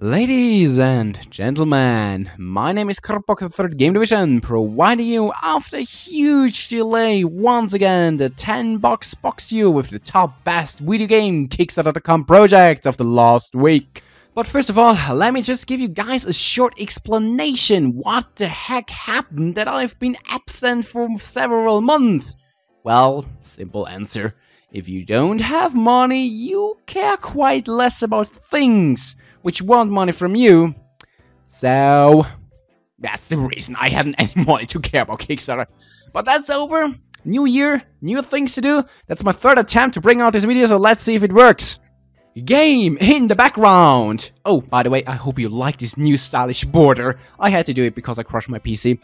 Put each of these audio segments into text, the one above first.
Ladies and gentlemen, my name is Corben, 3rd Game Division, providing you, after a huge delay, once again the 10-box boxview with the top best video game kickstarter.com projects of the last week. But first of all, let me just give you guys a short explanation what the heck happened that I've been absent for several months. Well, simple answer. If you don't have money, you care quite less about things which want money from you. So that's the reason I hadn't any money to care about Kickstarter. But that's over. New year, new things to do. That's my 3rd attempt to bring out this video, so let's see if it works. Game in the background. Oh, by the way, I hope you like this new stylish border. I had to do it because I crushed my PC.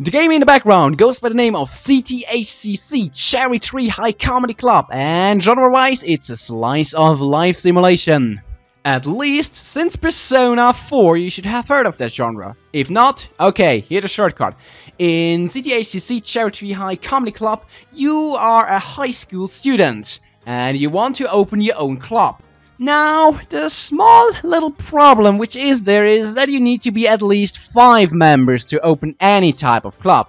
The game in the background goes by the name of CTHCC, Cherry Tree High Comedy Club, and genre-wise, it's a slice of life simulation. At least, since Persona 4, you should have heard of that genre. If not, okay, here's the shortcut. In CTHCC Cherry Tree High Comedy Club, you are a high school student, and you want to open your own club. Now, the small little problem which is there is that you need to be at least 5 members to open any type of club.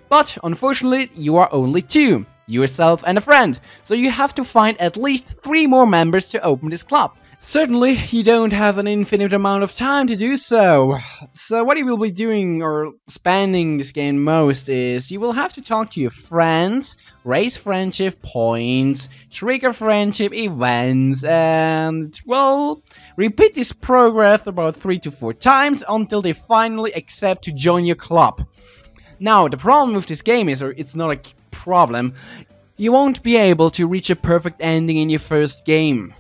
But, unfortunately, you are only 2, yourself and a friend, so you have to find at least 3 more members to open this club. Certainly, you don't have an infinite amount of time to do so. So what you will be doing or spending this game most is you will have to talk to your friends, raise friendship points, trigger friendship events, and, well, repeat this progress about 3 to 4 times until they finally accept to join your club. Now, the problem with this game is, or it's not a problem, you won't be able to reach a perfect ending in your first game.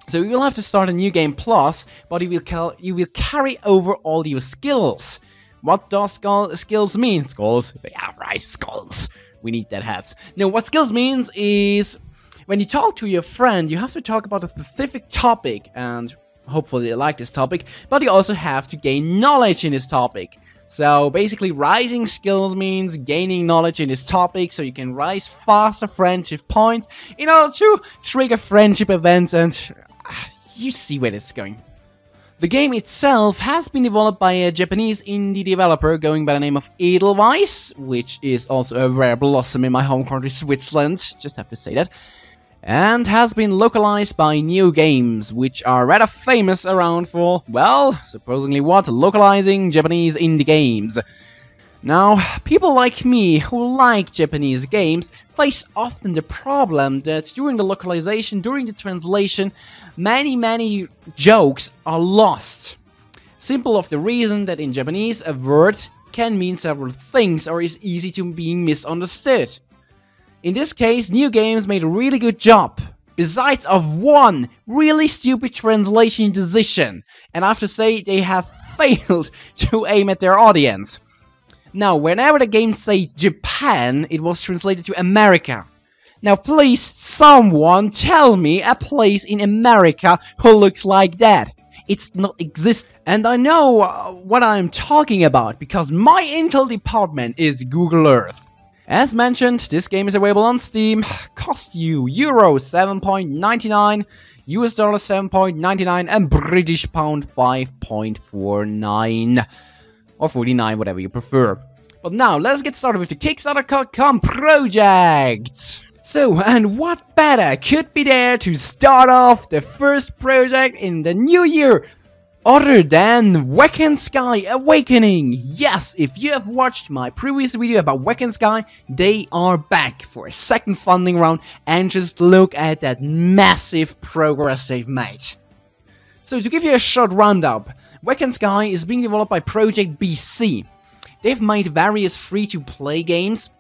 So you will have to start a new game plus, but you will carry over all your skills. What does skills mean? Skulls? Yeah, right, skulls. We need that hats. No, what skills means is when you talk to your friend, you have to talk about a specific topic, and hopefully they like this topic, but you also have to gain knowledge in this topic. So basically, rising skills means gaining knowledge in this topic so you can rise faster friendship points in order to trigger friendship events, and you see where it's going. The game itself has been developed by a Japanese indie developer going by the name of Edelweiss, which is also a rare blossom in my home country Switzerland, just have to say that, and has been localized by New Games, which are rather famous around for, well, supposedly what? Localizing Japanese indie games. Now, people like me who like Japanese games face often the problem that during the localization, during the translation, many jokes are lost. Simple of the reason that in Japanese a word can mean several things or is easy to be misunderstood. In this case, New Games made a really good job, besides of one really stupid translation decision, and I have to say they have failed to aim at their audience. Now, whenever the game said Japan, it was translated to America. Now, please, someone tell me a place in America who looks like that. It's not exist. And I know what I'm talking about, because my Intel department is Google Earth. As mentioned, this game is available on Steam, cost you Euro 7.99, US dollar 7.99, and British pound 5.49. Or 49, whatever you prefer. But now, let's get started with the kickstarter.com project! So, and what better could be there to start off the first project in the new year other than Vacant Sky Awakening? Yes, if you have watched my previous video about Vacant Sky, they are back for a second funding round, and just look at that massive progress they've made. So, to give you a short roundup, Vacant Sky is being developed by Project BC. They've made various free-to-play games,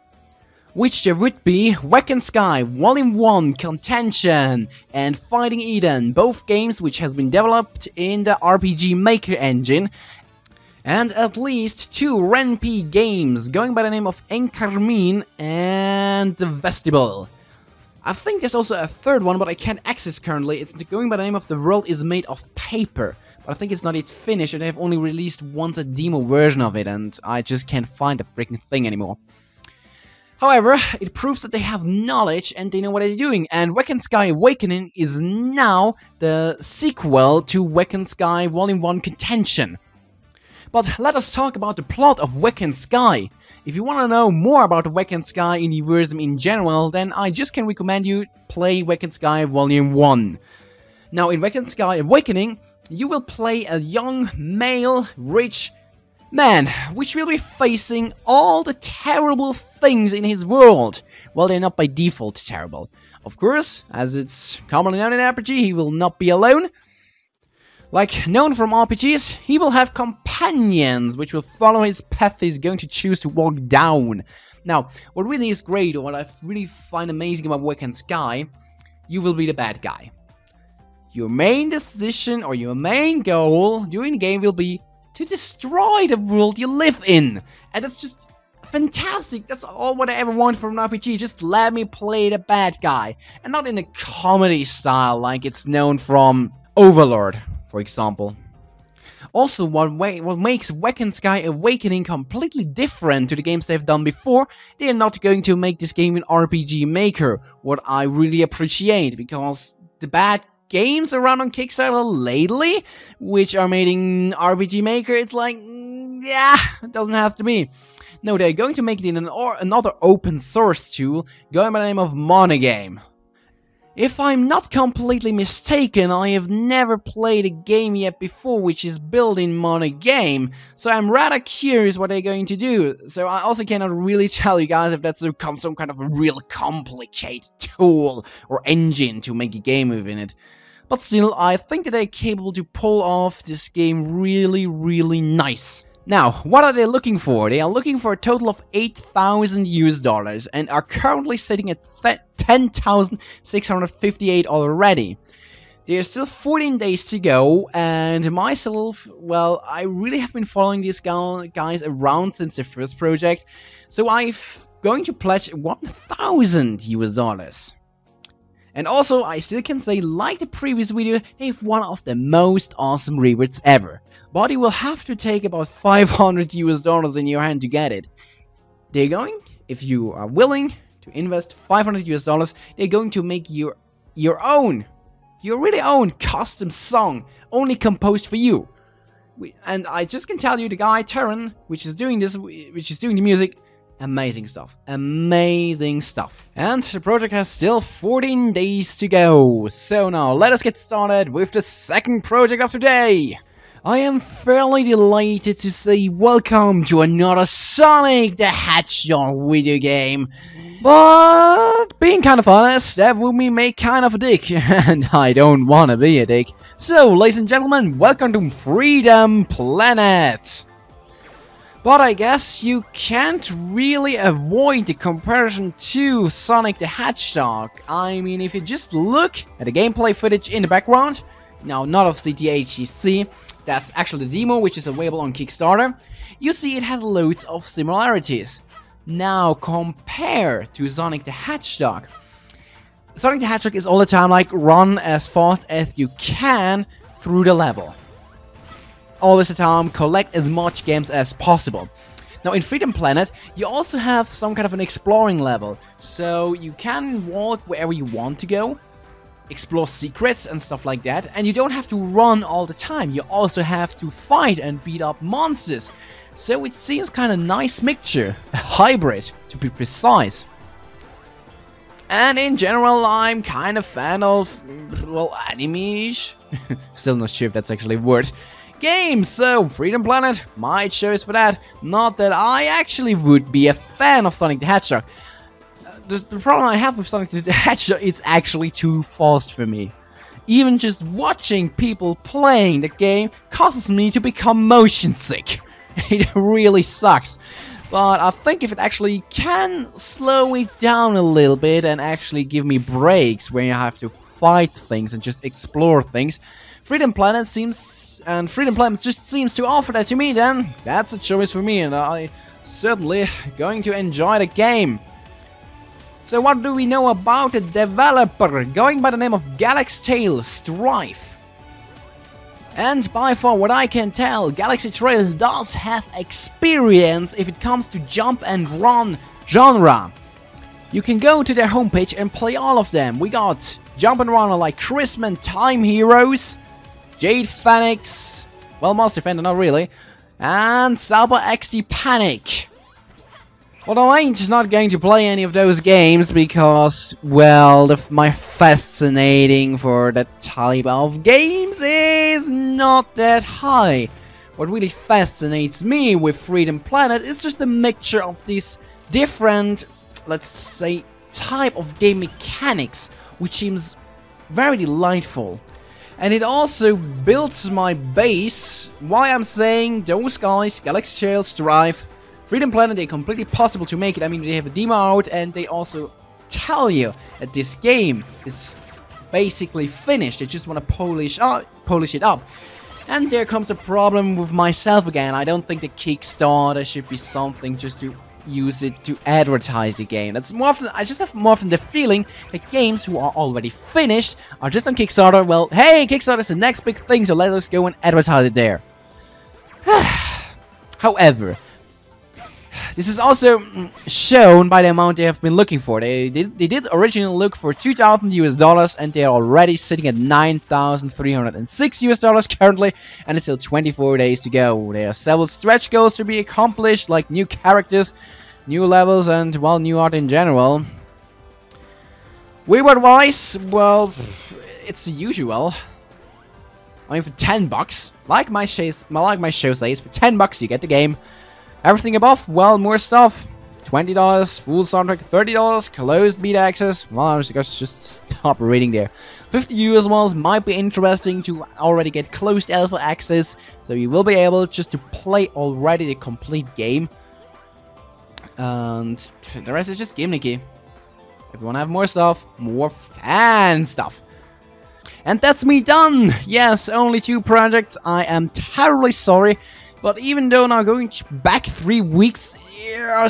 which there would be Vacant Sky Volume 1 Contention and Fighting Eden, both games which has been developed in the RPG Maker engine, and at least 2 RenP games going by the name of Encarmine and The Vestibule. I think there's also a 3rd one, but I can't access currently. It's going by the name of The World is Made of Paper. But I think it's not yet finished, and they've only released once a demo version of it, and I just can't find the freaking thing anymore. However, it proves that they have knowledge and they know what they're doing, and Vacant Sky Awakening is now the sequel to Vacant Sky Volume 1 Contention. But let us talk about the plot of Vacant Sky. If you want to know more about the Vacant Sky universe in general, then I just can recommend you play Vacant Sky Volume 1. Now, in Vacant Sky Awakening, you will play a young, male, rich man, which will be facing all the terrible things in his world. Well, they're not by default terrible. Of course, as it's commonly known in RPG, he will not be alone. Like known from RPGs, he will have companions which will follow his path he's going to choose to walk down. Now, what really is great, or what I really find amazing about Vacant Sky, you will be the bad guy. Your main decision or your main goal during the game will be to destroy the world you live in. And that's just fantastic. That's all what I ever want from an RPG. Just let me play the bad guy. And not in a comedy style like it's known from Overlord, for example. Also, what makes Vacant Sky Awakening completely different to the games they've done before, they are not going to make this game in RPG Maker, what I really appreciate, because the bad games around on Kickstarter lately, which are made in RPG Maker, it's like, yeah, it doesn't have to be. No, they're going to make it in another open source tool going by the name of Monogame. If I'm not completely mistaken, I have never played a game yet before which is built in Monogame, so I'm rather curious what they're going to do. So I also cannot really tell you guys if that's some kind of a real complicated tool or engine to make a game within it. But still, I think that they're capable to pull off this game really, really nice. Now, what are they looking for? They are looking for a total of $8,000 and are currently sitting at $10,658 already. There's still 14 days to go, and myself, well, I really have been following these guys around since their first project, so I'm going to pledge $1,000. And also, I still can say, like the previous video, they have one of the most awesome rewards ever. But you will have to take about $500 in your hand to get it. They're going, if you are willing to invest $500, they're going to make your really own custom song, only composed for you. And I just can tell you, the guy Terran, which is doing the music, amazing stuff. Amazing stuff. And the project has still 14 days to go. So now let us get started with the second project of today. I am fairly delighted to say welcome to another Sonic the Hedgehog video game. But being kind of honest, that would make kind of a dick, and I don't want to be a dick. So, ladies and gentlemen, welcome to Freedom Planet. But I guess you can't really avoid the comparison to Sonic the Hedgehog. I mean, if you just look at the gameplay footage in the background, now not of CTHCC, that's actually the demo which is available on Kickstarter, you see it has loads of similarities. Now compare to Sonic the Hedgehog. Sonic the Hedgehog is all the time like run as fast as you can through the level. Always the time, collect as much games as possible. Now in Freedom Planet, you also have some kind of an exploring level, so you can walk wherever you want to go, explore secrets and stuff like that, and you don't have to run all the time, you also have to fight and beat up monsters. So it seems kind of nice mixture, a hybrid to be precise. And in general, I'm kind of fan of, well, anime-ish, still not sure if that's actually a word, games, so Freedom Planet, my choice for that. Not that I actually would be a fan of Sonic the Hedgehog. The problem I have with Sonic the Hedgehog, it's actually too fast for me. Even just watching people playing the game causes me to become motion sick. It really sucks. But I think if it actually can slow it down a little bit and actually give me breaks where you have to fight things and just explore things, Freedom Planet just seems to offer that to me, then that's a choice for me, and I certainly going to enjoy the game. So what do we know about the developer? Going by the name of Galaxy Trail Strife. And by far what I can tell, Galaxy Trail does have experience if it comes to jump and run genre. You can go to their homepage and play all of them. We got Jump and Runner like Chrisman Time Heroes, Jade Phoenix, well, Monster Defender, not really, and Salba XD Panic. Although I ain't just not going to play any of those games because, well, my fascinating for that type of games is not that high. What really fascinates me with Freedom Planet is just a mixture of these different, let's say, type of game mechanics, which seems very delightful. And it also builds my base, why I'm saying those guys, Galaxy Trail, Strive, Freedom Planet, they're completely possible to make it. I mean, they have a demo out and they also tell you that this game is basically finished. They just want to polish it up. And there comes a problem with myself again. I don't think the Kickstarter should be something just to use it to advertise the game. That's more often, I just have more often the feeling that games who are already finished are just on Kickstarter. Well, hey, Kickstarter is the next big thing, so let us go and advertise it there. However, this is also shown by the amount they have been looking for. They did originally look for $2,000 and they are already sitting at $9,306 currently, and it's still 24 days to go. There are several stretch goals to be accomplished, like new characters, new levels, and, well, new art in general. Reward-wise, well, it's the usual. I mean, for $10, like my show says, for $10 you get the game. Everything above, well, more stuff. $20, full soundtrack, $30, closed beta access. Well, I'm just stop reading there. $50 ones might be interesting to already get closed alpha access, so you will be able just to play already the complete game. And the rest is just gimmicky. If you want to have more stuff, more fan stuff. And that's me done! Yes, only 2 projects. I am terribly sorry. But even though now going back 3 weeks, there are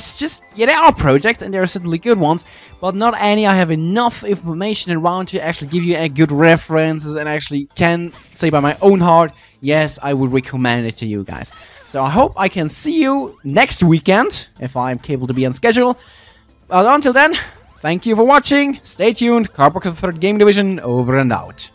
projects and there are certainly good ones, but not any I have enough information around to actually give you a good references and actually can say by my own heart, yes, I would recommend it to you guys. So I hope I can see you next weekend, if I'm capable to be on schedule. But until then, thank you for watching, stay tuned, Corben 3rd Game Division, over and out.